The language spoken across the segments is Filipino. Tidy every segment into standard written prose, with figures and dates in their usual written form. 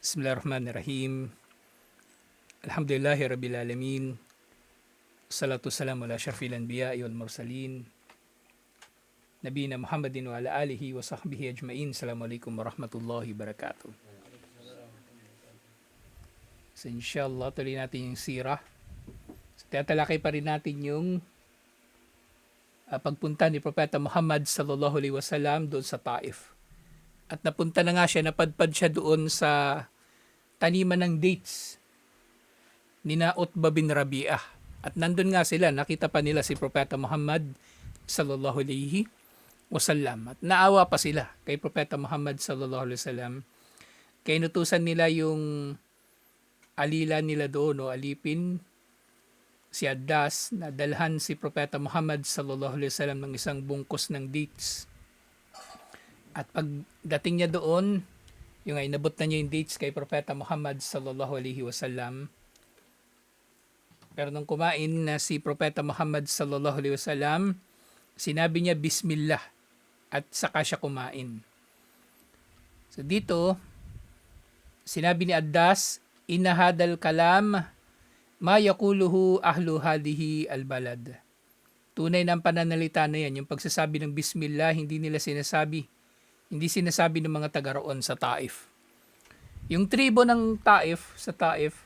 Bismillahirrahmanirrahim. Alhamdulillahi Rabbil Alamin. Salatu salam ala syarfil anbiya'i wal mursalin. Nabiyina Muhammadin wa ala alihi wa sahbihi ajma'in. Assalamualaikum warahmatullahi wabarakatuh. So inshallah, tuloy natin yung sirah. So, tatalakay pa rin natin yung pagpunta ni Propeta Muhammad sallallahu alaihi wasallam doon sa Taif. At napunta na nga siya, napadpad siya doon sa taniman ng dates ni Utbah bin Rabi'ah. At nandun nga sila, nakita pa nila si Propeta Muhammad sallallahu alaihi wasallam. At naawa pa sila kay Propeta Muhammad sallallahu alaihi wasallam. Kaya inutusan nila yung alila nila doon, o alipin, si Addas, na dalhan si Propeta Muhammad sallallahu alaihi wasallam ng isang bungkus ng dates. At pagdating niya doon, yung inabot na niya yung dates kay Propeta Muhammad sallallahu alaihi wasallam. Pero nung kumain na si Propeta Muhammad sallallahu alaihi wasallam, sinabi niya Bismillah at saka siya kumain. So dito, sinabi ni Addas, inna hadal kalam ma yaquluhu ahlu hadhihi albalad. Tunay ng pananalita na yan, yung pagsasabi ng Bismillah, hindi sinasabi ng mga taga roon sa Taif. Yung tribo ng Taif, sa Taif,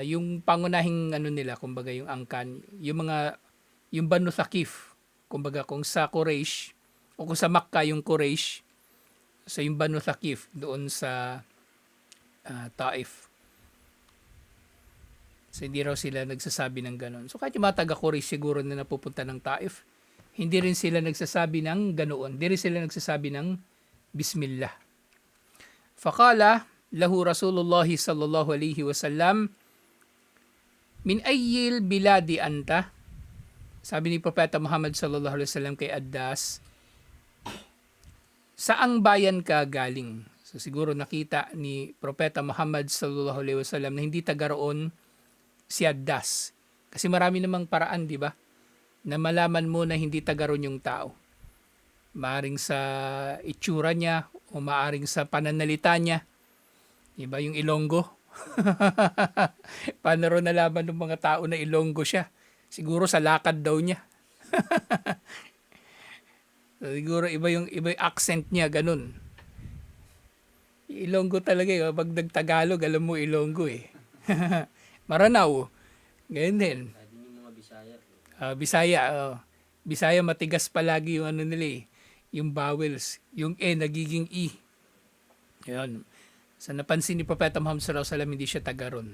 yung pangunahing nila, kumbaga yung angkan, yung Banu Thaqif, kumbaga kung sa Quraysh, o kung sa Makkah yung Quraysh, so yung Banu Thaqif doon sa Taif. So hindi raw sila nagsasabi ng ganon. So kahit yung mga taga-Quraysh siguro na napupunta ng Taif, hindi rin sila nagsasabi ng ganoon. Hindi rin sila nagsasabi ng Bismillah. Faqala lahu Rasulullah sallallahu alaihi wasallam, min ayyil biladi anta? Sabi ni Propeta Muhammad sallallahu alaihi wasallam kay Addas, saang bayan ka galing? So siguro nakita ni Propeta Muhammad sallallahu alaihi wasallam na hindi taga roon si Addas. Kasi marami namang paraan, di ba, na malaman mo na hindi taga roon yung tao. Maaring sa itsura niya o maaring sa pananalita niya. Diba yung Ilonggo? Paano rin nalaman ng mga tao na Ilonggo siya? Siguro sa lakad daw niya. Siguro iba yung accent niya, ganun. Ilonggo talaga eh. Pag nagtagalog, alam mo Ilonggo eh. Maranao. Ganyan din. Bisaya. Bisaya matigas palagi yung nila eh. Yung vowels. Yung E nagiging E. Yun. So napansin ni Propeta Muhammad sallallahu alaihi wasallam, hindi siya taga ron.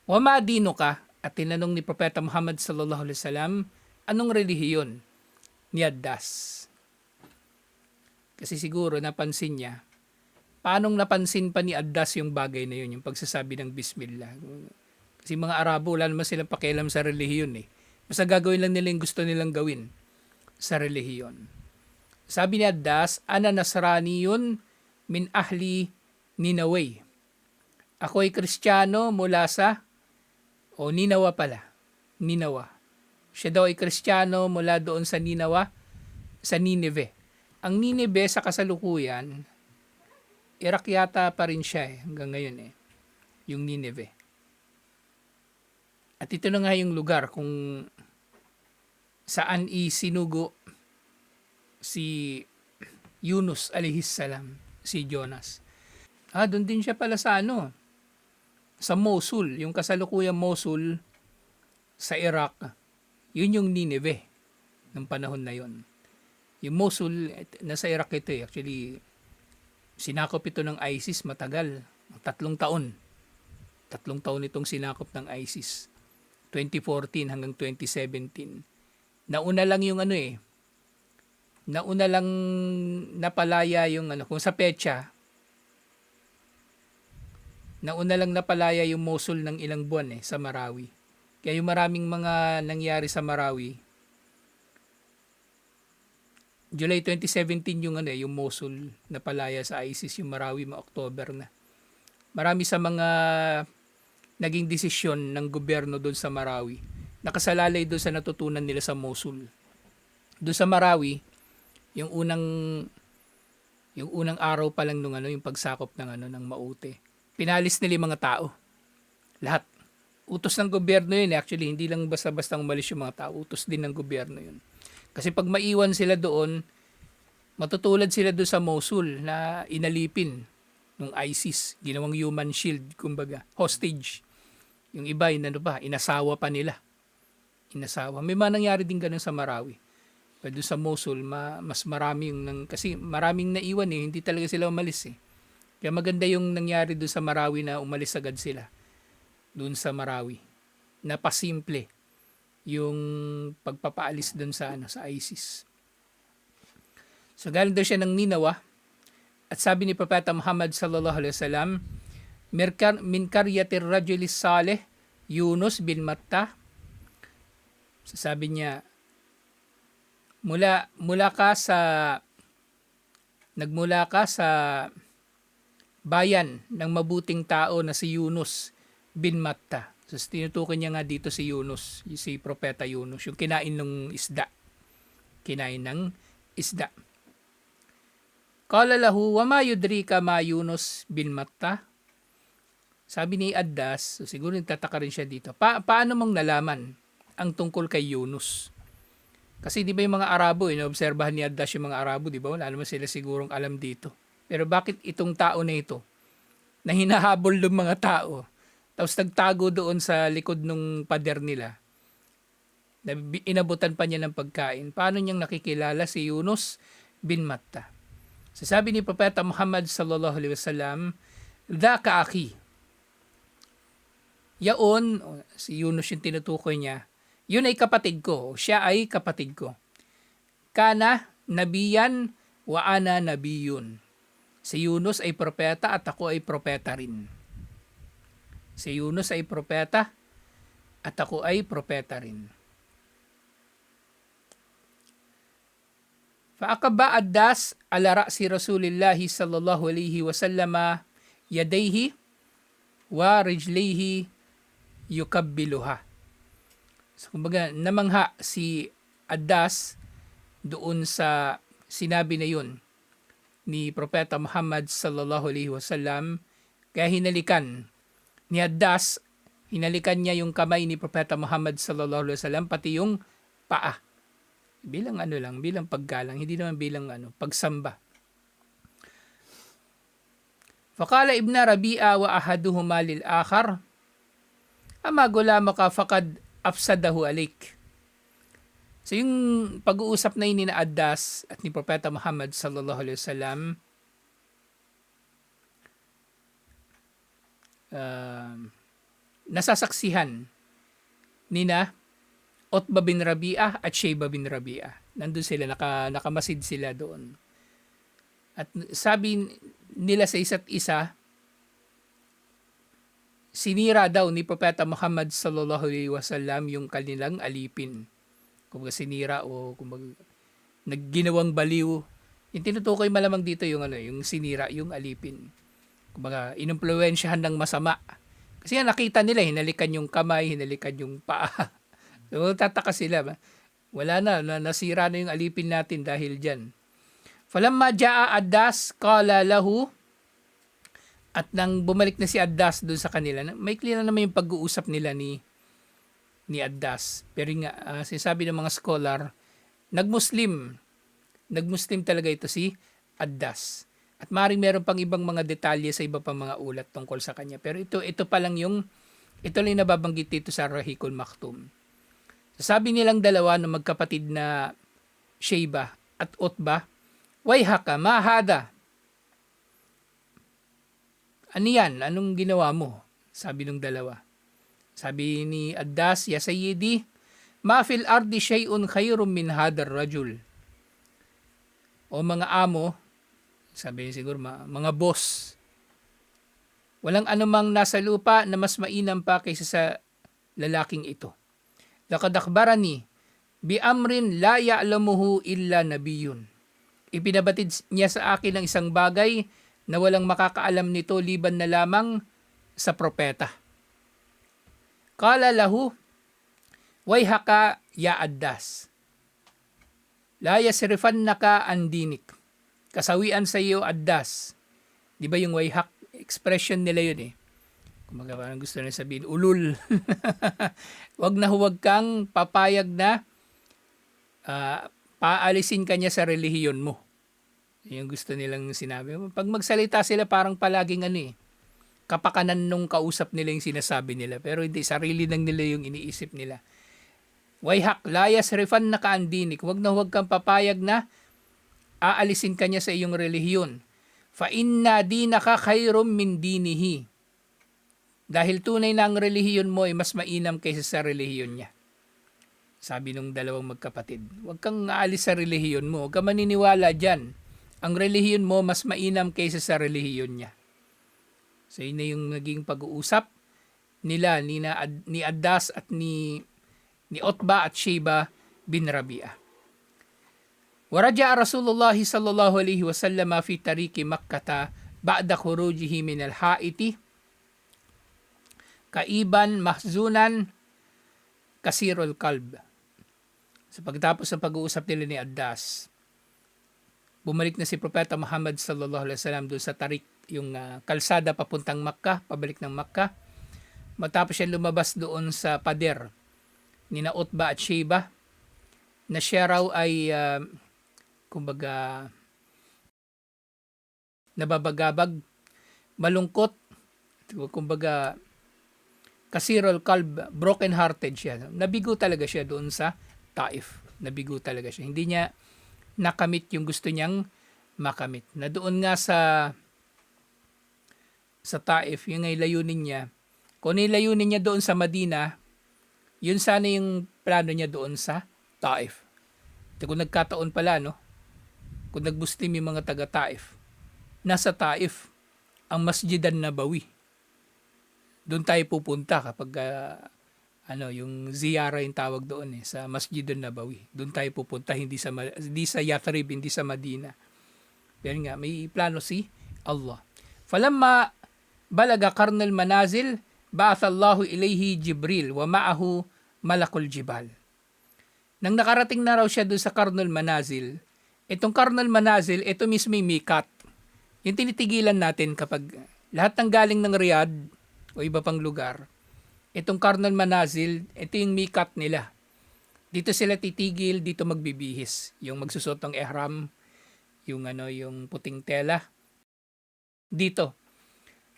Wa madino ka? At tinanong ni Propeta Muhammad sallallahu alaihi wasallam, anong relihiyon ni Addas? Kasi siguro napansin niya. Paanong napansin pa ni Addas yung bagay na yun, yung pagsasabi ng Bismillah? Kasi mga Arabo, wala naman silang pakialam sa relihiyon eh. Basta gagawin lang nila yung gusto nilang gawin sa relihiyon. Sabi ni Addas, ana Nasraniyun min ahli Ninaway. Ako ay Kristiyano mula sa, Ninawa pala. Ninawa. Siya daw ay Kristiyano mula doon sa Ninawa, sa Nineveh. Ang Nineveh sa kasalukuyan, Iraq yata pa rin siya hanggang ngayon yung Nineveh. At ito na nga yung lugar kung saan isinugo si Yunus alayhis salam, si Jonas. Doon din siya pala sa sa Mosul, yung kasalukuyang Mosul sa Iraq. Yun yung Nineveh ng panahon na yun. Yung Mosul, nasa Iraq ito actually, sinakop ito ng ISIS matagal, 3 taon. 3 taon itong sinakop ng ISIS. 2014 hanggang 2017. Nauna lang yung nauna lang napalaya yung kung sa petsa, nauna lang napalaya yung Mosul ng ilang buwan sa Marawi. Kaya yung maraming mga nangyari sa Marawi, July 2017 yung yung Mosul napalaya sa ISIS, yung Marawi October na. Marami sa mga naging desisyon ng gobyerno doon sa Marawi nakasalalay doon sa natutunan nila sa Mosul. Doon sa Marawi, yung unang Yung unang araw pa lang nung yung pagsakop ng Maute. Pinalis nila yung mga tao. Lahat. Utos ng gobyerno yun. Actually, hindi lang basta-basta umalis yung mga tao. Utos din ng gobyerno yun. Kasi pag maiwan sila doon, matutulad sila doon sa Mosul na inalipin ng ISIS. Ginawang human shield, kumbaga. Hostage. Yung iba, inasawa pa nila. Inasawa. May mga nangyari din ganun sa Marawi. Pero doon sa Mosul, mas marami kasi maraming naiwan hindi talaga sila umalis Kaya maganda yung nangyari doon sa Marawi na umalis agad sila. Doon sa Marawi. Napasimple yung pagpapaalis doon sa ISIS. So galing daw siya ng Ninawa at sabi ni Propeta Muhammad sallallahu alaihi wasallam, min karyatir rajulis saleh Yunus bin Matta. So sabi niya, nagmula ka sa bayan ng mabuting tao na si Yunus bin Matta. So tinutukoy niya nga dito si Yunus, si Propeta Yunus, yung kinain ng isda. Kinain ng isda. Qala lahu, wa ma yudrika ma Yunus bin Matta? Sabi ni Addas, so siguro nagtataka rin siya dito, paano mong nalaman ang tungkol kay Yunus? Kasi di ba yung mga Arabo, obserbahan ni Addas yung mga Arabo, di ba? Wala naman sila sigurong alam dito. Pero bakit itong tao na ito, na hinahabol ng mga tao, tapos nagtago doon sa likod ng pader nila, inabutan pa niya ng pagkain, paano niyang nakikilala si Yunus bin Matta? So sabi ni Propeta Muhammad sallallahu alaihi wasallam, "Dhaka akhi." Yaon, si Yunus yung tinutukoy niya, yun ay kapatid ko, siya ay kapatid ko. Kana nabiyan wa ana nabiyun. Si Yunus ay propeta at ako ay propeta rin. Si Yunus ay propeta at ako ay propeta rin. Faakaba addas ala ra'si Rasulillahi sallallahu alaihi wasallama yadayhi wa rijlayhi yukabbiluha. So, kumbaga, namangha si Addas doon sa sinabi na yun ni Propeta Muhammad sallallahu alaihi wasallam. Kaya hinalikan ni Addas, hinalikan niya yung kamay ni Propeta Muhammad sallallahu alaihi wasallam, pati yung paa. Bilang bilang paggalang, hindi naman bilang pagsamba. Faqala ibn Rabi'a wa ahaduhuma lil akhar, ama gulamaka faqad afsadahu alik. So yung pag-uusap na yun ni Addas at ni Propeta Muhammad sallallahu alaihi wasallam, nasasaksihan ni na Utbah bin Rabi'ah at Shaybah bin Rabi'ah. Nandun sila, nakamasid sila doon. At sabi nila sa isa't isa, sinira daw ni Propeta Muhammad sallallahu alaihi wasallam yung kanilang alipin. Kumbaga sinira o kumbaga nagginawang baliw. Yung tinutukoy malamang dito yung yung sinira, yung alipin. Kumbaga inumpluwensyahan ng masama. Kasi nakita nila, hinalikan yung kamay, hinalikan yung paa. So tataka sila, wala nasira na yung alipin natin dahil diyan. Falamma jaa Addas qala lahu, at nang bumalik na si Addas doon sa kanila, may clear na naman yung pag-uusap nila ni Addas. Pero nga, sinasabi ng mga scholar, nagmuslim talaga ito si Addas. At maaaring meron pang ibang mga detalye sa iba pang mga ulat tungkol sa kanya. Pero ito pa lang ito lang nababanggit dito sa Rahikul Maktum. Sabi nilang dalawa na magkapatid na Shaybah at Utbah, "Wayhaka, ma hada?" Ano yan? Anong ginawa mo? Sabi ng dalawa. Sabi ni Addas, "Ya Sayyidi, ma fil ardi shay'un khayrum min hadar rajul." O mga amo, sabi siguro mga boss, walang anumang nasa lupa na mas mainam pa kaysa sa lalaking ito. Laqad akhbarani bi amrin la ya'lamuhu illa nabiyyun. Ipinabatid niya sa akin ng isang bagay na walang makakaalam nito liban na lamang sa propeta. Qala lahu, "Wayhaka ya Addas, la yasrifannaka an dinik." Kasawian sa iyo, addas. Di ba yung wayhak? Expression nila yun eh. Kumaga parang gusto na sabihin, ulul. Huwag kang papayag na paalisin ka niya sa relihiyon mo. Yung gusto nilang sinabi. Pag magsalita sila parang palaging kapakanan nung kausap nila yung sinasabi nila. Pero hindi, sarili lang nila yung iniisip nila. Wayhak, layas refan na kaandinik. Huwag kang papayag na aalisin ka niya sa iyong relihiyon. Fa inna dinaka khairum min dinihi. Dahil tunay na ang relihiyon mo ay mas mainam kaysa sa relihiyon niya. Sabi nung dalawang magkapatid. Huwag kang aalis sa relihiyon mo. Huwag kang maniniwala dyan. Ang relihiyon mo mas mainam kaysa sa relihiyon niya. So yun na yung naging pag-uusap nila ni Addas at ni Utbah at Shayba bin Rabi'ah. Waraja Rasulullah sallallahu alaihi wasallam fi tariqi Makkah ba'da khurujihi min al-Haiti kaiban mahzunan kasirul kalb. So pagtapos ng pag-uusap nila ni Addas, bumalik na si Propeta Muhammad sallallahu alaihi wasallam doon sa tarik, yung kalsada papuntang Makkah, pabalik ng Makkah. Matapos siya lumabas doon sa pader ni Utbah at Shayba, na siya raw ay kumbaga nababagabag, malungkot, kumbaga kasirul kalb, broken hearted siya. Nabigo talaga siya doon sa Taif. Nabigo talaga siya. Hindi niya nakamit yung gusto niyang makamit. Na doon nga sa Taif, yung ay layunin niya. Kung layunin niya doon sa Madina, yun sana yung plano niya doon sa Taif. Ito kung nagkataon pala, no? Kung nagmuslim yung mga taga-Taif, nasa Taif ang Masjid an-Nabawi. Doon tayo pupunta kapag yung ziyara yung tawag doon sa Masjid an-Nabawi. Doon tayo pupunta, hindi sa Yathrib, hindi sa Madina. Pero nga, may plano si Allah. Falamma balaga qarnal manazil, ba'athallahu ilayhi Jibril wa ma'ahu malakul jibal. Nang nakarating na raw siya doon sa qarnal manazil, itong qarnal manazil, ito mismo yung mikat. Yung tinitigilan natin kapag lahat ng galing ng Riyadh o iba pang lugar, itong qarnal manazil, ito yung mikat nila. Dito sila titigil, dito magbibihis. Yung magsusot ng ihram, yung puting tela. Dito.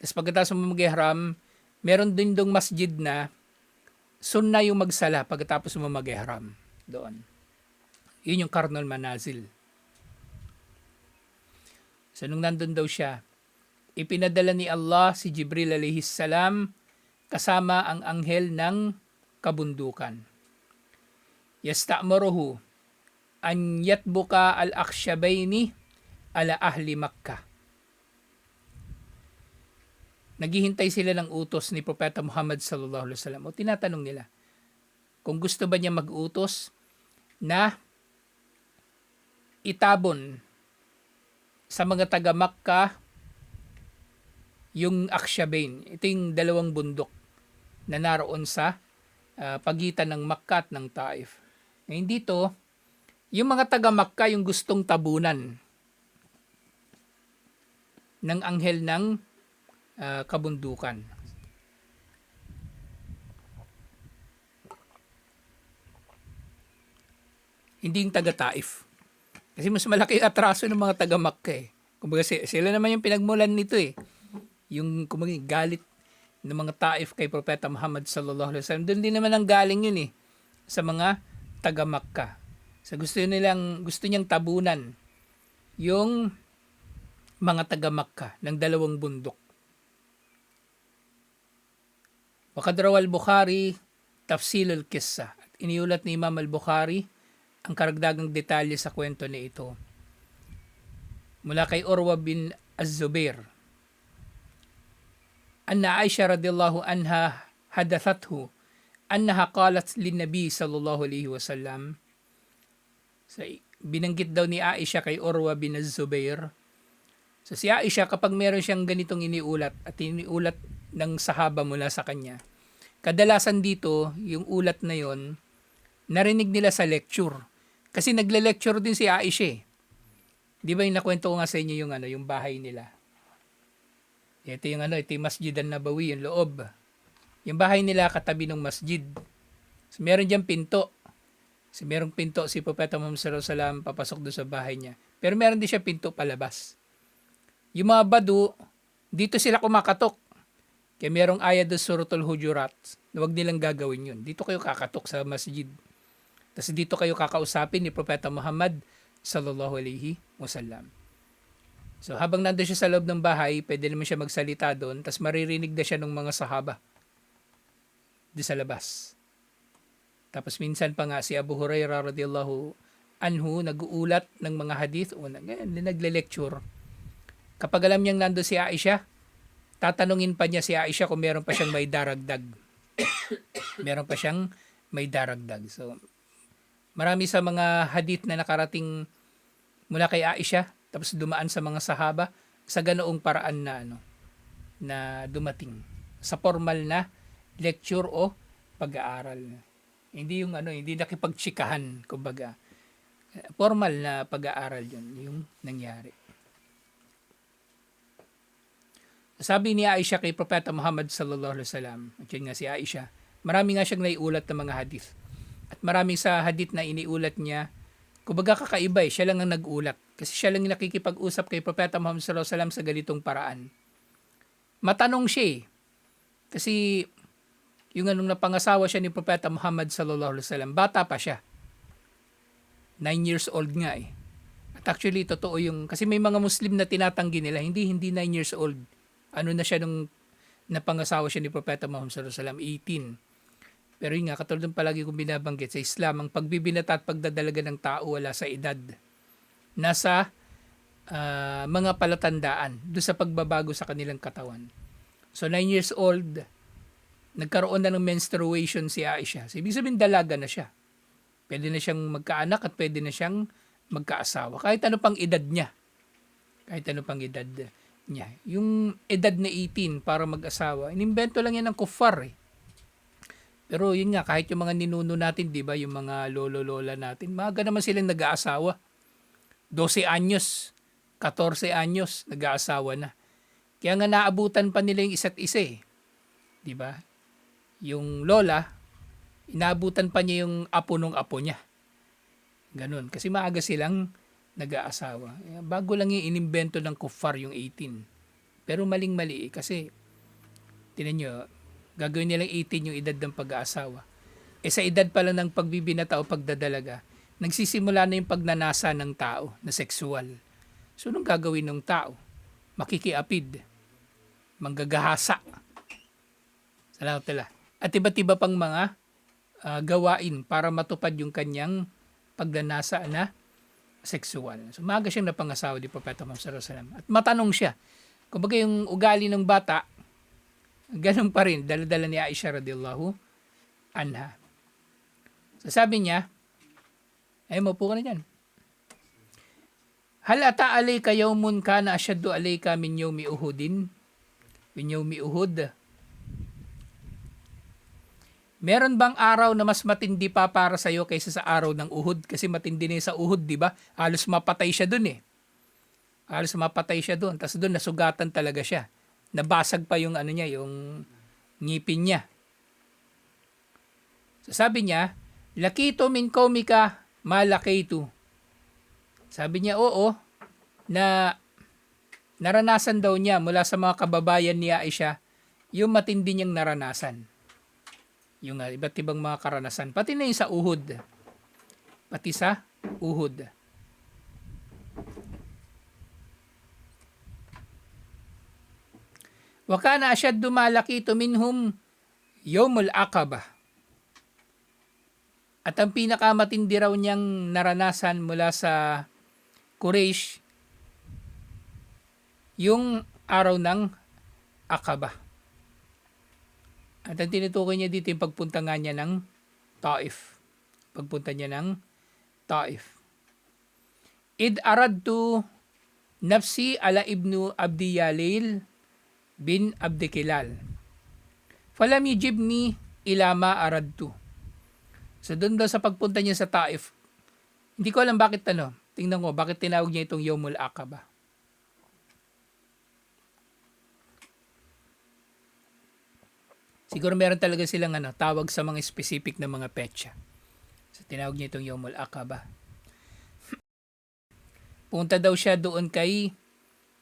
Tapos pagkatapos mo mag-ihram, meron din dong masjid na sunna yung magsala pagkatapos mo mag-ihram doon. Yun yung qarnal manazil. So nung nandun daw siya, ipinadala ni Allah si Jibril alayhis salam kasama ang anghel ng kabundukan. Yasta'maruhu an yatbuka al-akhshabaini ala ahli Makkah. Naghihintay sila ng utos ni Propeta Muhammad sallallahu alaihi wasallam. O tinatanong nila kung gusto ba niya mag-utos na itabon sa mga taga Makkah yung Akhshabain. Ito yung dalawang bundok na naroon sa pagitan ng Makkah at ng Taif. Ngayon dito, yung mga taga Makkah yung gustong tabunan ng anghel ng kabundukan. Hindi yung taga Taif. Kasi mas malaki yung atraso ng mga taga Makkah eh. Kumbaga sila naman yung pinagmulan nito eh. Yung kumbaga galit ng mga Taif kay Propeta Muhammad sallallahu alaihi wasallam. Doon din naman ang galing yun eh sa mga taga Makkah. So gusto niyang tabunan yung mga taga Makkah ng dalawang bundok. Waqad rawa al-Bukhari tafsil al-qissa. Iniulat ni Imam al-Bukhari ang karagdagang detalye sa kwento na ito. Mula kay Urwa bin Az-Zubair. Anna Aisha radhiyallahu anha hadathathu annaha qalat lin-nabi sallallahu alaihi wasallam. So, binanggit daw ni Aisha kay Urwa bin Az-Zubair. So si Aisha kapag meron siyang ganitong iniulat at iniulat ng sahaba mula sa kanya, kadalasan dito, yung ulat na yon, narinig nila sa lecture. Kasi nagle-lecture din si Aisha. Di ba yung nakwento ko nga sa inyo yung yung bahay nila? Ito yung Masjid an-Nabawi, yung loob. Yung bahay nila katabi ng masjid. So, meron diyang pinto. So, merong pinto si Propeta Muhammad sallallahu alaihi wasallam papasok doon sa bahay niya. Pero meron din siya pinto palabas. Yung mga badu, dito sila kumakatok. Kaya merong ayat doon suratul Hujurat na huwag nilang gagawin yun. Dito kayo kakatok sa masjid. Tapos dito kayo kakausapin ni Propeta Muhammad sallallahu alaihi wasallam. So habang nandoon siya sa loob ng bahay, pwede naman siya magsalita doon, tapos maririnig na siya ng mga sahaba doon sa labas. Tapos minsan pa nga si Abu Hurairah radhiyallahu anhu nag-uulat ng mga hadith o nagle-lecture. Kapag alam niyang nandoon si Aisha, tatanungin pa niya si Aisha kung meron pa siyang may daragdag. Meron pa siyang may daragdag. So marami sa mga hadith na nakarating mula kay Aisha, tapos dumaan sa mga sahaba sa ganoong paraan na na dumating sa formal na lecture o pag-aaral. Hindi yung hindi nakipagtsikahan, kumbaga. Formal na pag-aaral 'yun yung nangyari. Sabi ni Aisha kay Propeta Muhammad sallallahu alaihi wasallam, at yun nga si Aisha, marami nga siyang naiulat ng mga hadith. At maraming sa hadith na iniulat niya, kumbaga kakaiba siya lang ang nag-ulat. Kasi siya lang yung nakikipag-usap kay Propeta Muhammad sallallahu alaihi wasallam sa ganitong paraan. Matanong siya kasi yung napangasawa siya ni Propeta Muhammad sallallahu alaihi wasallam, bata pa siya. 9 years old nga At actually, totoo kasi may mga Muslim na tinatanggi nila, hindi 9 years old. Na siya nung napangasawa siya ni Propeta Muhammad sallallahu alaihi wasallam, 18. Pero yun nga, katulad ng palagi kong binabanggit sa Islam, ang pagbibinata at pagdadalaga ng tao wala sa edad. Nasa mga palatandaan, doon sa pagbabago sa kanilang katawan. So 9 years old, nagkaroon na ng menstruation si Aisha. So, ibig sabihin dalaga na siya. Pwede na siyang magkaanak at pwede na siyang magkaasawa. Kahit ano pang edad niya. Yung edad na 18 para mag-asawa, inimbento lang yan ng kuffar Pero yun nga, kahit yung mga ninuno natin, di ba, yung mga lolo-lola natin, maaga naman silang nag-aasawa. 12 anyos, 14 anyos, nag-aasawa na. Kaya nga naabutan pa nila yung isa't isa Di ba? Yung lola, inaabutan pa niya yung apo nung apo niya. Ganun. Kasi maaga silang nag-aasawa. Bago lang yung inimbento ng kuffar yung 18. Pero maling-mali kasi tinan nyo, gagawin nilang 18 yung edad ng pag-aasawa. Sa edad pa lang ng pagbibinata o pagdadalaga, nagsisimula na yung pagnanasa ng tao na sexual. So, nung gagawin ng tao? Makikiapid. Manggagahasa. Salamat. At iba't iba pang mga gawain para matupad yung kanyang pagnanasa na sexual. So, maaga siyang napangasawa di Propeta Muhammad sallallahu alaihi wasallam. At matanong siya. Kumbaga yung ugali ng bata, ganun pa rin, dala-dala ni Aisha radhiyallahu anha. So, sabi niya, maupo ka na dyan. Hal ata alayka yawmun kana asyaddu alayka min yawmi Uhudin? Min yawmi Uhud? Meron bang araw na mas matindi pa para sa iyo kaysa sa araw ng Uhud? Kasi matindi na sa Uhud, di ba? Halos mapatay siya dun Tapos dun nasugatan talaga siya. Nabasag pa yung yung ngipin niya. So sabi niya, lakito min qaumika ma lakitu. Sabi niya, oo, na naranasan daw niya mula sa mga kababayan ni Aisha yung matindi niyang naranasan. Yung iba't ibang mga karanasan. Pati na yung sa Uhud. Wa kana asyaddu ma lakitu minhum yawmul aqabah. At ang pinakamatindi raw niyang naranasan mula sa Quraysh, yung araw ng Aqabah. At ang tinutukoy niya dito yung pagpunta nga niya ng Taif. Id aradtu nafsi ala ibnu Abdi Yalil bin Abdi Kilal. Falam yujibni ila ma aradtu. So doon daw sa pagpunta niya sa Taif, hindi ko alam bakit Tingnan ko, bakit tinawag niya itong Yawmul Aqaba? Siguro meron talaga silang tawag sa mga specific na mga petsa. So, tinawag niya itong Yawmul Aqaba. Punta daw siya doon kay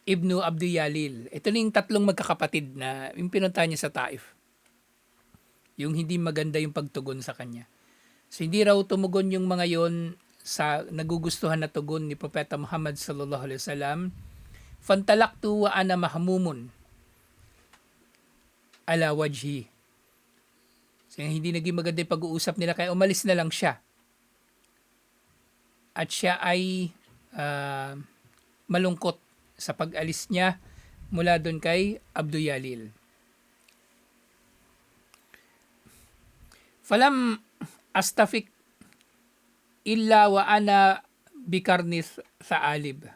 Ibnu Abdi Yalil. Ito na yung tatlong magkakapatid na yung pinunta niya sa Taif. Yung hindi maganda yung pagtugon sa kanya. So, hindi raw tumugon yung mga yon sa nagugustuhan na tugon ni Propeta Muhammad sallallahu alaihi wasallam. Fantalaktu wa ana mahmumun ala wajhi. So, hindi naging maganda yung pag-uusap nila kaya umalis na lang siya. At siya ay malungkot sa pag-alis niya mula doon kay Abdu Yalil. Falam astafik illa wa ana bikarnis sa alib.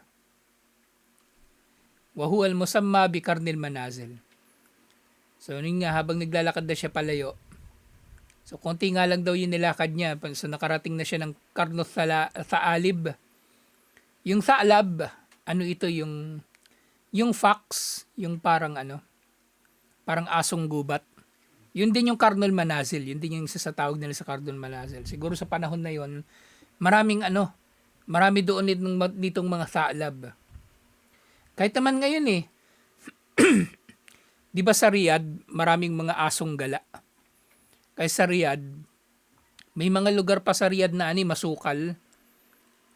Wa huwa al-musamma bikarnil manazil. So, yun nga, habang naglalakad na siya palayo, so, konti nga lang daw yung nilakad niya. So, nakarating na siya ng karnos sa alib. Yung saalab, ano ito, yung fox, yung parang parang asong gubat. Yun din yung karnol manazil. Yun din yung sasatawag nila sa karnol manazil. Siguro sa panahon na yun, marami doon nitong mga saalab. Kahit naman ngayon di ba sa Riyadh, maraming mga asong gala. Kaya sa Riyadh, may mga lugar pa sa Riyadh na masukal.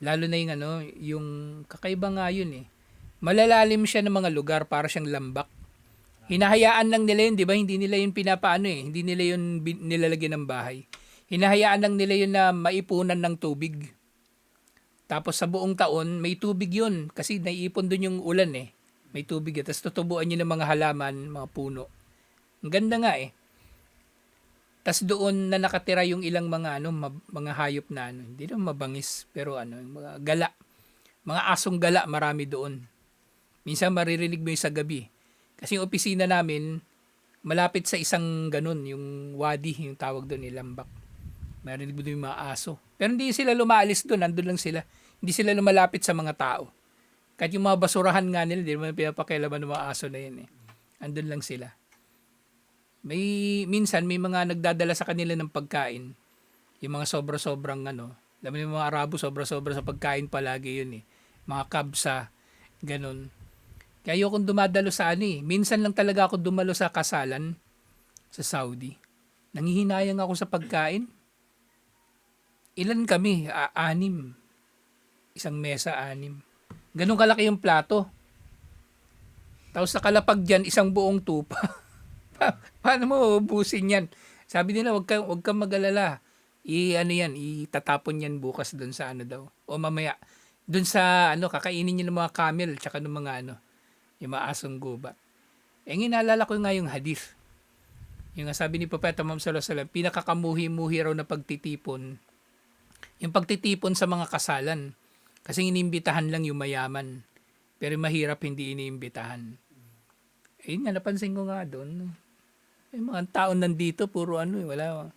Lalo na yung kakaiba nga yun Malalalim siya ng mga lugar para siyang lambak. Hinahayaan lang nila yun, di ba? Hindi nila yun pinapaano Hindi nila yun nilalagyan ng bahay. Hinahayaan lang nila yun na maipunan ng tubig. Tapos sa buong taon, may tubig yun. Kasi naiipon dun yung ulan May tubig Tapos tutubuan nyo ng mga halaman, mga puno. Ang ganda nga Tapos doon na nakatira yung ilang mga mga hayop na hindi naman mabangis, pero mga gala. Mga asong gala, marami doon. Minsan maririnig mo yung sa gabi. Kasi yung opisina namin, malapit sa isang ganun, yung wadi, yung tawag doon, Lambak. Marinig mo doon yung mga aso. Pero hindi sila lumaalis doon, nandun lang sila. Hindi sila lumalapit sa mga tao. Kahit yung mga basurahan nga nila, hindi naman pinapakialaman ng mga aso na yun Andun lang sila. Minsan may mga nagdadala sa kanila ng pagkain. Yung mga sobra-sobrang alam mo yung mga Arabo, sobra-sobra sa pagkain palagi yun Mga kabsa, ganun. Kaya ayokong dumadalo sa Minsan lang talaga ako dumalo sa kasalan sa Saudi. Nangihinayang ako sa pagkain. Ilan kami? 6. Isang mesa, 6. Ganun kalaki yung plato. Tapos nakalapag dyan, isang buong tupa. Paano mo ubusin yan? Sabi nila, wag kang mag-alala. Itatapon yan bukas doon sa daw. O mamaya, doon sa kakainin niyo ng mga camel, tsaka ng mga yung mga asong gubat. Nginalala ko nga yung hadith. Yung sabi ni Propeta Muhammad sallallahu alaihi wasallam, pinakakamuhi-muhi raw na pagtitipon. Yung pagtitipon sa mga kasalan. Kasi inimbitahan lang yung mayaman. Pero mahirap hindi iniimbitahan. Nga, napansin ko nga doon. Yung mga tao nandito, puro wala.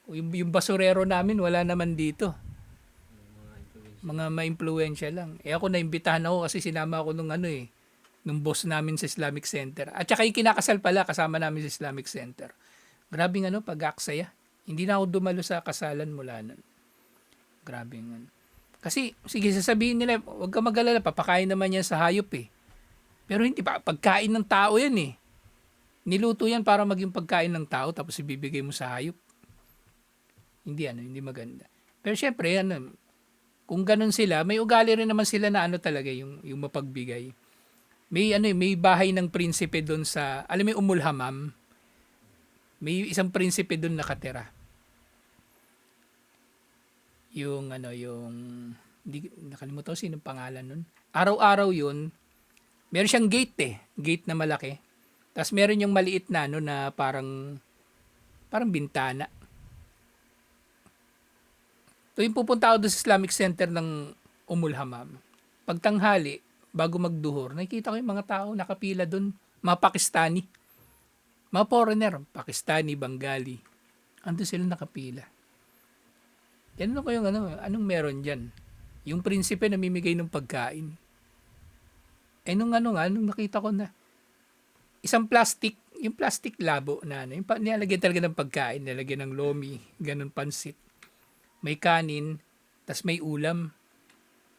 Yung basurero namin, wala naman dito. Mga ma-impluensya lang. Ako naimbitahan ako kasi sinama ako nung nung boss namin sa Islamic Center. At saka yung kinakasal pala, kasama namin sa Islamic Center. Grabing pag-aksaya. Hindi na ako dumalo sa kasalan mula nun. Grabing Kasi, sige, sasabihin nila, huwag ka mag-alala, papakain naman yan sa hayop Pero hindi pa, pagkain ng tao yan Niluto yan para maging pagkain ng tao, tapos ibibigay mo sa hayop. Hindi maganda. Pero syempre, kung ganun sila, may ugali rin naman sila na talaga, yung mapagbigay. May bahay ng prinsipe doon sa, alam mo yung Umul Hamam, may isang prinsipe doon nakatira. Hindi, nakalimutan ko sinong pangalan nun. Araw-araw yun, meron siyang gate na malaki. Tapos meron yung maliit na na parang bintana. Tuwing pupunta ako doon sa Islamic Center ng Umul Hamam, pagtanghali, bago magduhur, nakikita ko yung mga tao nakapila doon, mga Pakistani. Mga foreigner, Pakistani, Bengali. Ando sila nakapila. Tinanong ko yung anong meron dyan? Yung prinsipe namimigay ng pagkain. Nung nakita ko na isang plastic, yung plastic labo na yung nilalagyan talaga ng pagkain, nilalagyan ng lomi, ganun pansit. May kanin, tas may ulam.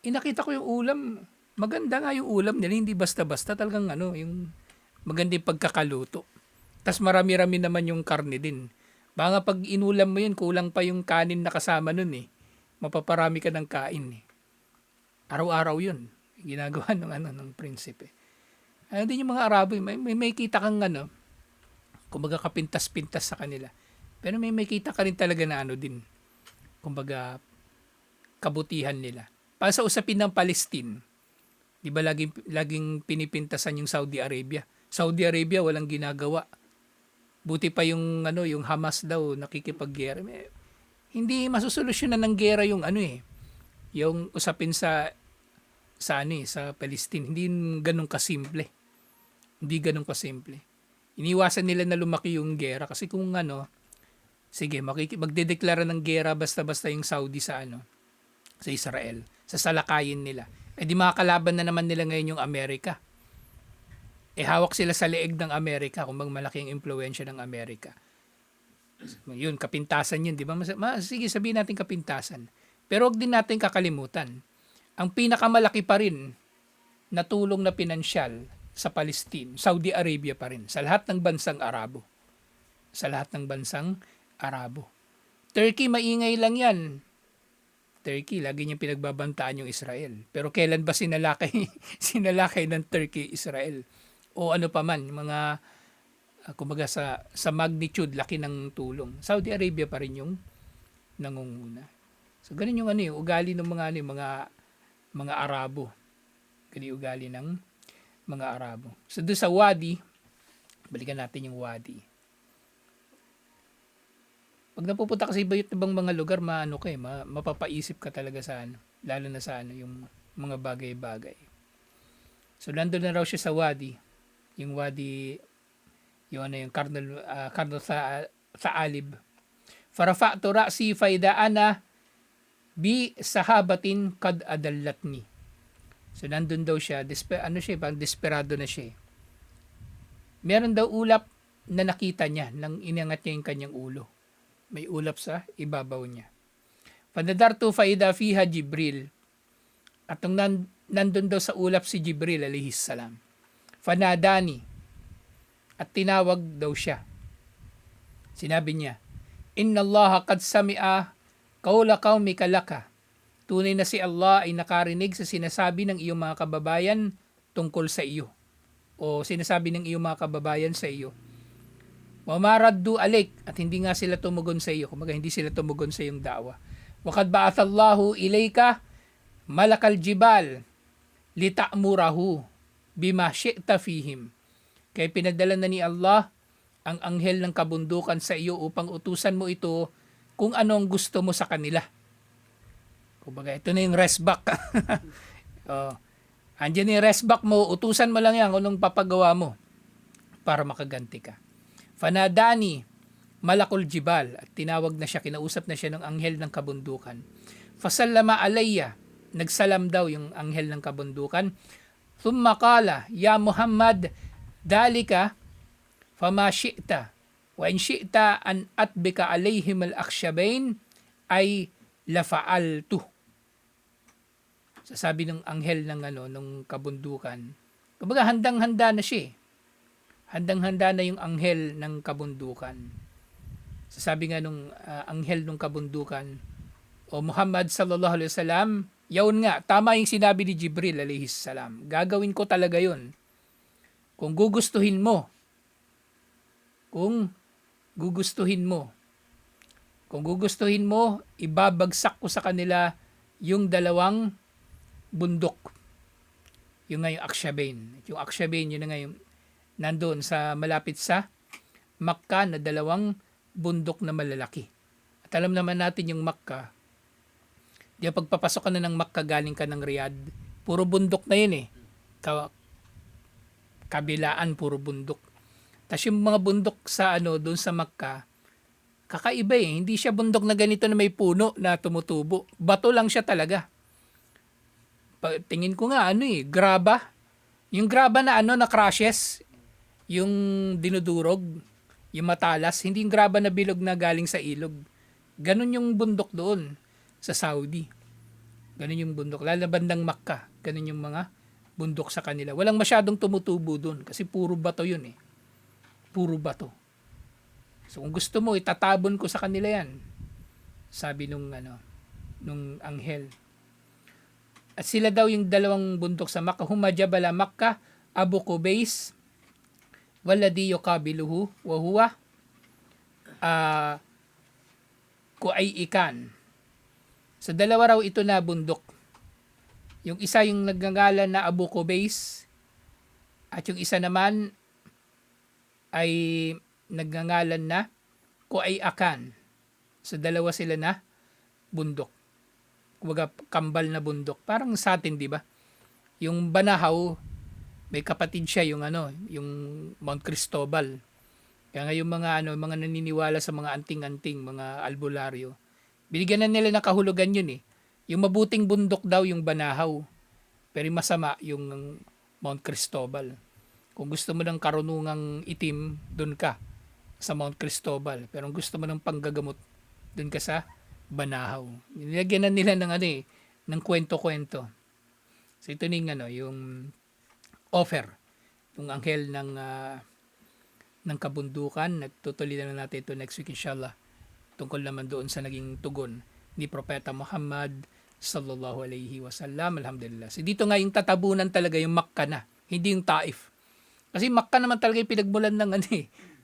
Nakita ko yung ulam, maganda nga yung ulam nila, hindi basta-basta, talagang yung maganda yung pagkakaluto. Tas marami-rami naman yung karne din. Baka pag inulam mo yun, kulang pa yung kanin na kasama nun eh. Mapaparami ka ng kain eh. Araw-araw yun. Ginagawa ng prinsipe. Din yung mga Arabo, may kita kang kumbaga kapintas-pintas sa kanila. Pero may kita ka rin talaga na din, kumbaga kabutihan nila. Para sa usapin ng Palestine, di ba laging pinipintasan yung Saudi Arabia? Saudi Arabia walang ginagawa. Buti pa yung yung Hamas daw nakikipaggera. Hindi masusolusyonan ng gera yung yung usapin sa Palestine. Hindi ganun kasimple. Hindi ganun kasimple. Iniwasan nila na lumaki yung gera kasi kung sige, magdedeklara ng gera basta-basta yung Saudi sa Israel. Sasalakayin nila. Di makakalaban na naman nila ngayon yung Amerika. Hawak sila sa leeg ng Amerika kung malaki ang impluwensya ng Amerika. Yun, kapintasan yun, di ba? Sige, sabihin natin kapintasan. Pero wag din natin kakalimutan. Ang pinakamalaki pa rin na tulong na pinansyal sa Palestine, Saudi Arabia pa rin, sa lahat ng bansang Arabo. Sa lahat ng bansang Arabo. Turkey, maingay lang yan. Turkey, lagi niyang pinagbabantaan yung Israel. Pero kailan ba sinalakay ng Turkey, Israel? O pa man, mga, kumbaga sa magnitude, laki ng tulong. Saudi Arabia pa rin yung nangunguna. So, ganun yung yung ugali ng mga Arabo. Ganun yung ugali ng mga Arabo. So, doon sa Wadi, balikan natin yung Wadi. Pag napupunta ka sa ibang mga lugar, mapapaisip ka talaga sa lalo na sa yung mga bagay-bagay. So, nandun na raw siya sa Wadi. Yung Wadi, yung Karnal sa Alib. Farafa'tu ra'si faida'ana bi sahabatin kad adallatni. So, nandun daw siya, parang desperado na siya. Meron daw ulap na nakita niya nang inangat niya yung kanyang ulo. May ulap sa ibabaw niya. Fanadartu faida fiha Jibril. At nung nandun daw sa ulap si Jibril alayhis salam. Fanadani. At tinawag daw siya. Sinabi niya, Inna Allah qad sami'a qawla qaumika laka. Tunay na si Allah ay nakarinig sa sinasabi ng iyong mga kababayan tungkol sa iyo. O sinasabi ng iyong mga kababayan sa iyo. Wamaraddu alik, at hindi nga sila tumugon sa iyo. Kumaga hindi sila tumugon sa iyong da'wa. Waqad ba'athallahu ilayka malakal jibal lita'murahu bima syi'ta fihim. Kaya pinadala na ni Allah ang anghel ng kabundukan sa iyo upang utusan mo ito kung ano ang gusto mo sa kanila. Kumbaga ito na yung rest back. Andiyan yung rest back mo, utusan mo lang yan kung anong papagawa mo para makaganti ka. Fanadani malakul jibal, at tinawag na siya, kinausap na siya ng anghel ng kabundukan. Fasallama alayya, nagsalam daw yung anghel ng kabundukan. Thumma qala, ya Muhammad, dalika fama syi'ta, wa in syi'ta an atbika alayhim al-aksyabain ay lafa'altu. Sasabi ng anghel ng nung kabundukan. Kumbaga handang-handa na siya. Handang-handa na yung anghel ng kabundukan. Sasabi nga nung anghel ng kabundukan, o Muhammad sallallahu alaihi wasallam, yawn nga, tama yung sinabi ni Jibril alayhis salam. Gagawin ko talaga yun. Kung gugustuhin mo, ibabagsak ko sa kanila yung dalawang bundok. Yung nga yung Aksyabain. Yung Aksyabain, yun na nga yung nandoon sa malapit sa Makkah na dalawang bundok na malalaki. At alam naman natin yung Makkah, di pagpapasok ka na ng Makkah, galing ka ng Riyadh, puro bundok na yun eh. Kabilaan, puro bundok. Tapos yung mga bundok sa doon sa Makkah, kakaiba eh. Hindi siya bundok na ganito na may puno na tumutubo. Bato lang siya talaga. tingin ko nga graba. Yung graba na na crashes, yung dinudurog, yung matalas, hindi yung graba na bilog na galing sa ilog. Ganun yung bundok doon sa Saudi. Ganun yung bundok. Lalo na bandang Makkah. Ganun yung mga bundok sa kanila. Walang masyadong tumutubo doon kasi puro bato yun eh. Puro bato. So kung gusto mo, itatabon ko sa kanila yan. Sabi nung anghel. At sila daw yung dalawang bundok sa Makkah. Huma Jabala Makkah, Abu Qubais, waladi yuqabiluhu wa huwa Kuay-ikan. So dalawa raw ito na bundok. Yung isa yung nagngangalan na Abu Qubais at yung isa naman ay nagngangalan na Kuay-akan. So dalawa sila na bundok. Kumbaga kambal na bundok. Parang sa atin, 'di ba? Yung Banahaw, may kapatid siya yung yung Mount Cristobal. Kaya nga yung mga naniniwala sa mga anting-anting, mga albularyo, binigyan na nila ng kahulugan yun eh. Yung mabuting bundok daw yung Banahaw, pero yung masama yung Mount Cristobal. Kung gusto mo ng karunungang itim, dun ka sa Mount Cristobal. Pero kung gusto mo ng panggagamot, dun ka sa Banahaw. Nilagyan na nila ng ng kwento-kwento. So ito yung offer ng anghel ng kabundukan. Nagtutuloy na natin ito next week inshallah. Tungkol naman doon sa naging tugon ni Propeta Muhammad sallallahu alaihi wasallam. Alhamdulillah. So dito nga yung tatabunan talaga yung Makkah na, hindi yung Taif. Kasi Makkah naman talaga yung pinagmulan ng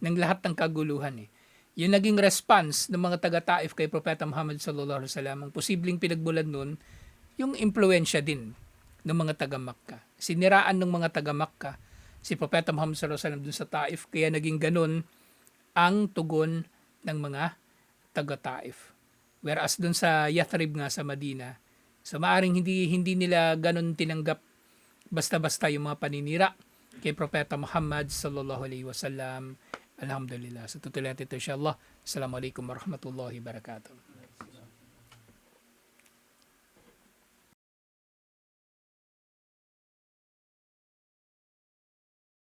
ng lahat ng kaguluhan eh. Yung naging response ng mga taga-Taif kay Propeta Muhammad sallallahu alaihi wasallam, ang posibleng pinagmulan nun, yung impluwensya din ng mga taga-Makkah. Siniraan ng mga taga-Makkah si Propeta Muhammad sallallahu alaihi wasallam dun sa Taif, kaya naging ganun ang tugon ng mga taga-Taif. Whereas dun sa Yathrib nga sa Madina, so maaring hindi nila ganun tinanggap basta-basta yung mga paninira kay Propeta Muhammad sallallahu alaihi wasallam. Alhamdulillah. So tutuloy natin ito inshallah. Assalamualaikum warahmatullahi wabarakatuh.